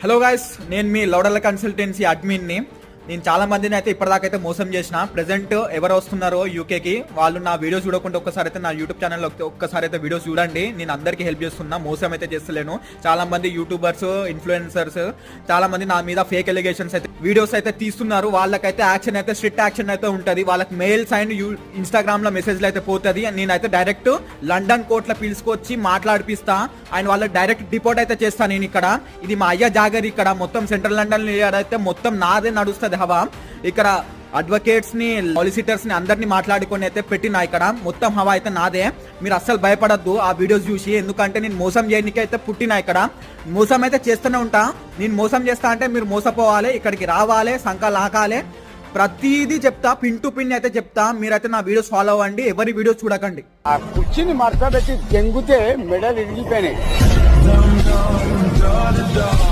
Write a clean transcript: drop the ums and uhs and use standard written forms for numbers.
Hello guys, నేను మీ లౌడల consultancy అడ్మిన్ని. నేను చాలా మందిని అయితే ఇప్పటిదాకా అయితే మోసం చేసిన. ప్రెసెంట్ ఎవరు వస్తున్నారో యూకేకి వాళ్ళు నా వీడియోస్ చూడకుండా ఒక్కసారి అయితే నా యూట్యూబ్ ఛానల్లో ఒక్కసారి అయితే వీడియోస్ చూడండి. నేను అందరికీ హెల్ప్ చేస్తున్నా, మోసం అయితే చేస్తలేను. చాలా మంది యూట్యూబర్స్, ఇన్ఫ్లుయెన్సర్స్ చాలా మంది నా మీద ఫేక్ ఎలిగేషన్స్ అయితే వీడియోస్ అయితే తీస్తున్నారు. వాళ్ళకైతే యాక్షన్ అయితే స్ట్రిక్ట్ యాక్షన్ అయితే ఉంటుంది. వాళ్ళకి మెయిల్స్ అండ్ ఇన్స్టాగ్రామ్ లో మెసేజ్లు అయితే పోతుంది. నేనైతే డైరెక్ట్ లండన్ కోర్టులో పిలుచుకొచ్చి మాట్లాడిపిస్తా. అండ్ వాళ్ళకి డైరెక్ట్ డిపోర్ట్ అయితే చేస్తాను. నేను ఇక్కడ ఇది మా అయ్య జాగర్. ఇక్కడ మొత్తం సెంట్రల్ లండన్ అయితే మొత్తం నాదే నడుస్తుంది హవా. ఇక్కడ అడ్వకేట్స్ ని, సాలిసిటర్స్ ని అందరినీ మాట్లాడుకొని అయితే పెట్టినా. ఇక్కడ మొత్తం హవా అయితే నాదే. మీరు అస్సలు భయపడద్దు ఆ వీడియోస్ చూసి, ఎందుకంటే నేను మోసం చేయడానికి అయితే పుట్టినా. ఇక్కడ మోసం అయితే చేస్తూనే ఉంటా. నేను మోసం చేస్తా అంటే మీరు మోసపోవాలి, ఇక్కడికి రావాలి, సంఖాలు ఆకాలి, ప్రతిదీ చెప్తా, పిన్ టు పిన్ అయితే చెప్తా. మీరైతే నా వీడియోస్ ఫాలో అవ్వండి, ఎవరి వీడియోస్ చూడకండి. ఆ కుర్చీని మడత పెట్టి దెంగితే మెడలు ఇరిగిపోయినాయి.